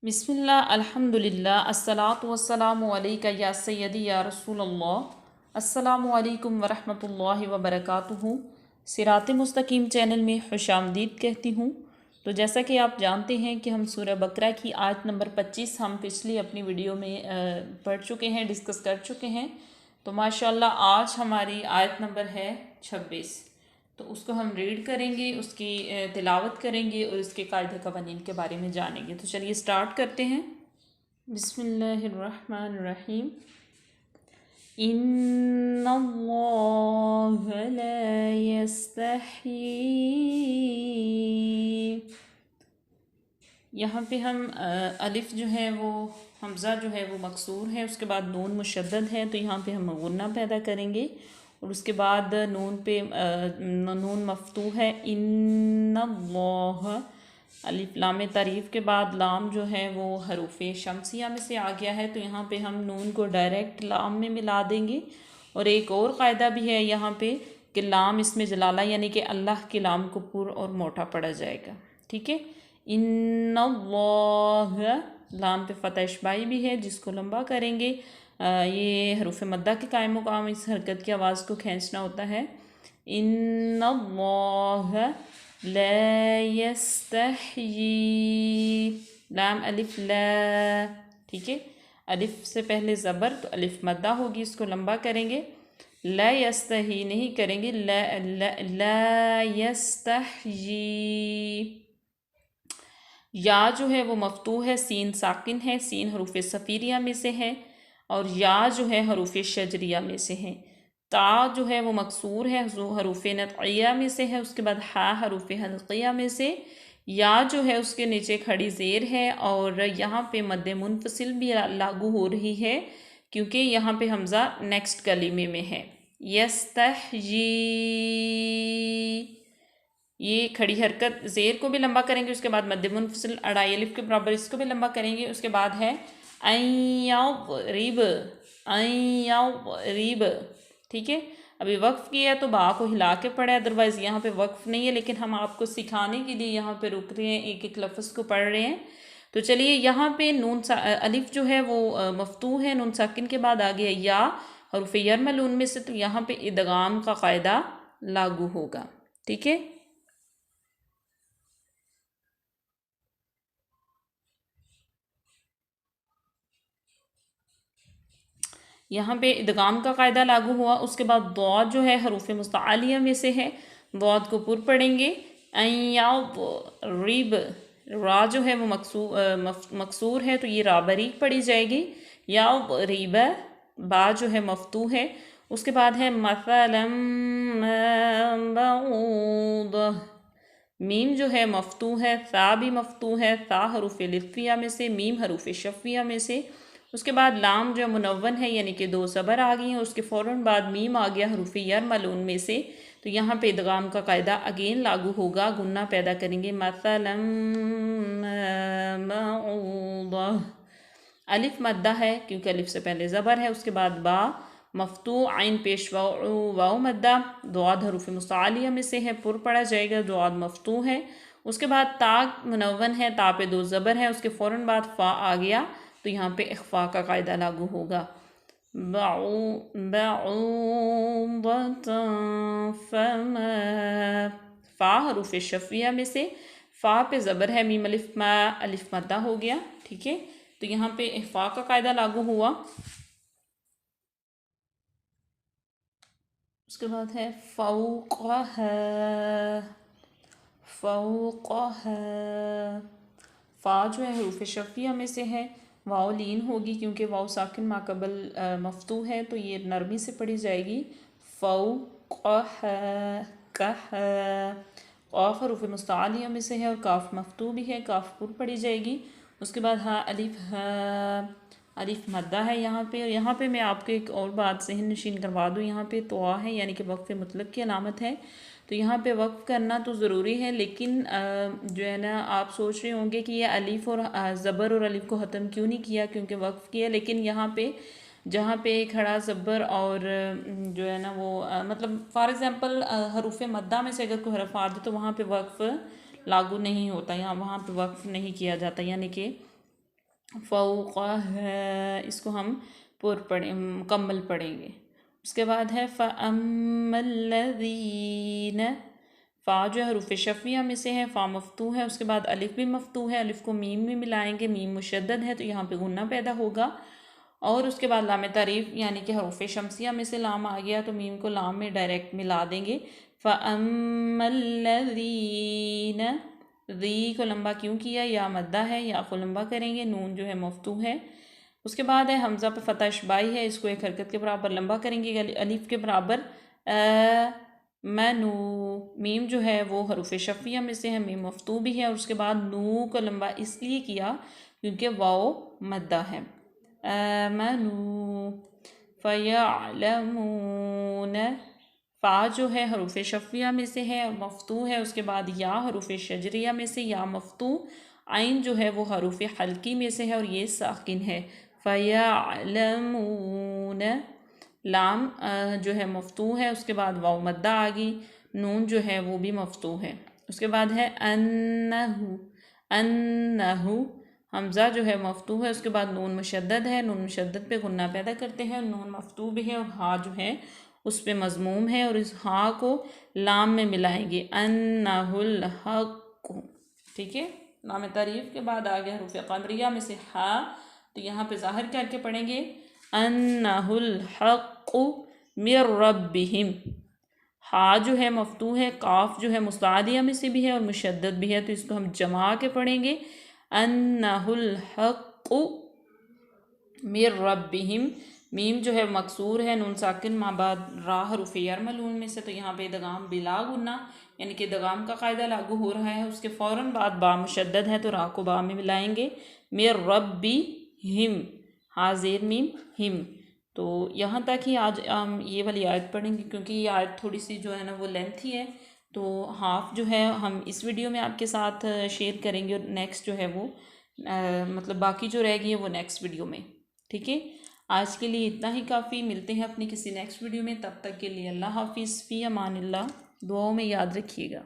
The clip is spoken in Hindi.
बिस्मिल्लाह अल्हम्दुलिल्लाह अस्सलातु वस्सलामु अलैका या सय्यदी या रसूलल्लाह अस्सलामु अलैकुम वरहमतुल्लाहि वबरकातुहू। सिरात मुस्तकीम चैनल में खुशामदीद कहती हूँ। तो जैसा कि आप जानते हैं कि हम सूरह बकरा की आयत नंबर 25 हम पिछली अपनी वीडियो में पढ़ चुके हैं, डिस्कस कर चुके हैं। तो माशाल्लाह आज हमारी आयत नंबर है 26। तो उसको हम रीड करेंगे, उसकी तिलावत करेंगे और इसके कायदे कवानीन के बारे में जानेंगे। तो चलिए स्टार्ट करते हैं। बिस्मिल्लाहिर्रहमानिर्रहीम। इन्नल्लाह ला यस्तही। यहाँ पे हम अलिफ जो है वो हमज़ा जो है वो मकसूर है, उसके बाद नून मुशद्दद है, तो यहाँ पे हम गुन्ना पैदा करेंगे और उसके बाद नून पे नून मफ्तू है। इन्नल्लाह अलिफ लाम तारीफ़ के बाद लाम जो है वो हरूफ शमसिया में से आ गया है, तो यहाँ पे हम नून को डायरेक्ट लाम में मिला देंगे। और एक और क़ायदा भी है यहाँ पे कि लाम इसमें जलाला यानी कि अल्लाह के लाम को पुर और मोटा पड़ा जाएगा। ठीक है। इन्नल्लाह लाम पे फ़तह इशबाई भी है जिसको लंबा करेंगे। ये हरूफ मद्दा के कायम मुकाम इस हरकत की आवाज़ को खींचना होता है। इन्नल्लाह ला यस्तही। लाम अलिफ ला। ठीक है। अलिफ से पहले ज़बर तो अलिफ मद्दा होगी, इसको लंबा करेंगे। ला यस्तही नहीं करेंगे, ला ला ला यस्तही। या जो है वो मफ्तू है, सीन साकिन है, सीन हरूफ सफ़ीरिया में से है और या जो है हरूफ शजरिया में से है। ता जो है वो मकसूर है, जो हरूफ नतइया में से है, उसके बाद हा हरूफ हल्किया में से। या जो है उसके नीचे खड़ी ज़ेर है और यहाँ पे मद्द मुनफसिल भी लागू हो रही है क्योंकि यहाँ पे हमज़ा नेक्स्ट कलीमे में है। यस्तहयी ये खड़ी हरकत ज़ेर को भी लंबा करेंगे, उसके बाद मद्द मुनफसिल अड़ाई अलिफ के बराबर इसको भी लंबा करेंगे। उसके बाद है रिब। ठीक है। अभी वक्फ़ किया तो बा को हिला के पढ़े, अदरवाइज़ यहाँ पे वक्फ़ नहीं है, लेकिन हम आपको सिखाने के लिए यहाँ पे रुक रहे हैं, एक एक लफ्ज़ को पढ़ रहे हैं। तो चलिए यहाँ पे अलिफ जो है वो मफ्तू है, नून साकिन के बाद आ गया या हरूफ यरमलून में से, तो यहाँ पे इदगाम का कायदा लागू होगा। ठीक है। यहाँ पे इदगाम का कायदा लागू हुआ। उसके बाद दौद जो है हरूफ मुस्तालिया में से है, दौद को पुर पढ़ेंगे। रिब रा जो है वो मकसूर है, तो ये रा बरीक पढ़ी जाएगी। या रिब बा जो है मफ्तू है। उसके बाद है मसलम मीम जो है मफ्तू है, सा भी मफ्तू है, सा हरूफ लित्फिया में से, मीम हरूफ शफ़िया में से। उसके बाद लाम जो मुनव्वन है यानी कि दो ज़बर आ गई हैं, उसके फ़ौरन बाद मीम आ गया हरूफ यरमलून में से, तो यहाँ पे इदगाम का कायदा अगेन लागू होगा। गुन्ना पैदा करेंगे। मसलम अलिफ मद्दा है क्योंकि अलिफ से पहले ज़बर है। उसके बाद बा मफ्तू आइन पेश वाओ मद्दा, दुआद हरूफ मुस्तालिया में से है, पुर पढ़ा जाएगा, दुआद मफ्तू है। उसके बाद ता मुनव्वन है, ता पे दो ज़बर है, उसके फ़ौरन बाद फ़ा आ गया, तो यहाँ पे इख्फा का कायदा लागू होगा। फ़ा हरूफ शफ़िया में से, फ़ा पे ज़बर है, मीम अलिफ मा अलिफ मद्दा हो गया। ठीक है। तो यहाँ पे इख्फा का कायदा लागू हुआ। उसके बाद है फ़ौक़ह। फ़ा जो है हरूफ शफ़िया में से है, वाओ लीन होगी क्योंकि वाओ साकिन माकबल मफ्तू है, तो ये नरमी से पढ़ी जाएगी। फ़ौक़ह कह। क़ाफ़ हरूफ मुस्तालिया में से है और काफ़ मफ्तू भी है, काफ़ पुर पढ़ी जाएगी। उसके बाद हा अलिफ मद्दा है यहाँ पे। और यहाँ पे मैं आपको एक और बात ज़हन नशीन करवा दूँ, यहाँ पे तोआ है यानी कि वक्फ़ मुतलक़ की अलामत है, तो यहाँ पे वक्फ़ करना तो ज़रूरी है, लेकिन जो है ना आप सोच रहे होंगे कि ये अलिफ और ज़बर और अलिफ को ख़त्म क्यों नहीं किया, क्योंकि वक्फ़ किया। लेकिन यहाँ पे जहाँ पे खड़ा ज़बर और जो है ना वो मतलब फॉर एग्ज़ाम्पल हरूफ मद्दा में से अगर कोई हरफ आ जाए तो वहाँ पे वक्फ़ लागू नहीं होता, यहाँ वहाँ पे वक्फ़ नहीं किया जाता, यानी कि फ़ौक़हा, इसको हम मुकम्मल पढ़ेंगे। उसके बाद है फ़अम्मल्लज़ीन, फ़ा जो है हरूफ़ शफ़िया में से है, फ़ा मफ़तू है, उसके बाद अलिफ़ भी मफ़तू है, अलिफ़ को मीम में मिलाएंगे, मीम मुशद्दद है तो यहाँ पे गुन्ना पैदा होगा। और उसके बाद लाम तारीफ़ यानी कि हरूफ़ शमसिया में से लाम आ गया तो मीम को लाम में डायरेक्ट मिला देंगे। फ़अम्मल्लज़ीन, ज़ी को लंबा क्यों किया, या मद्दा है, या को लंबा करेंगे, नून जो है मफ़तू है। उसके बाद है हमज़ा पे फ़तह इशबाई है, इसको एक हरकत के बराबर लंबा करेंगे, अलिफ के बराबर। मैनू, मीम जो है वो हरूफ़ शफ़िया में से है, मीम मफ़तू भी है, और उसके बाद नू को लंबा इसलिए किया क्योंकि वाओ मद्दा है। मैनू फ़यअलमून, फ़ा जो है हरूफ़ शफ़िया में से है और मफ़तू है, उसके बाद या हरूफ़ शजरिया में से, या मफ़तू, आइन जो है वो हरूफ़ हल्की में से है और ये साकिन है। फ़यअलमून, लाम जो है मफ़तू है, उसके बाद वाव मद्दा आ गई, नून जो है वो भी मफ़तू है। उसके बाद है अन्नहु, अन्नहु, हमज़ा जो है मफ़तू है, उसके बाद नून मुशद्दद है, नून मुशद्दद पे गुन्ना पैदा करते हैं, नून मफ़तू भी है और हा जो है उस पे मज़मूम है और इस हा को लाम में मिलाएंगे, अन्नहुल हक़। ठीक है, लाम तारीफ़ के बाद आ गया हरूफ़ क़मरिया में से हा, तो यहाँ पे ज़ाहिर करके पढ़ेंगे अन्नहुल हक़्क़ु मिर रब्बिहिम। हा जो है मफ़तू है, काफ जो है मुस्तादिया में से भी है और मुशद्दद भी है, तो इसको हम जमा के पढ़ेंगे अन्नहुल हक़्क़ु मिर रब्बिहिम। मीम जो है मकसूर है, नून साकिन माँ बाद रा हरूफ़ यरमलून में से, तो यहाँ पे दगाम बिला गुन्ना यानी कि दगाम का कायदा लागू हो रहा है। उसके फ़ौरन बाद बा मुशद्दद है तो रा को बा में मिलाएंगे, मिर रब्बी हिम, हाज़िर मीम हिम। तो यहाँ तक ही आज हम ये वाली आयत पढ़ेंगे क्योंकि ये आयत थोड़ी सी जो है ना वो लेंथी है, तो हाफ जो है हम इस वीडियो में आपके साथ शेयर करेंगे और नेक्स्ट जो है वो मतलब बाकी जो रह गई है वो नेक्स्ट वीडियो में। ठीक है, आज के लिए इतना ही काफ़ी, मिलते हैं अपनी किसी नेक्स्ट वीडियो में, तब तक के लिए अल्लाह हाफिज़, फ़ी अमानिल्लाह, दुआओं में याद रखिएगा।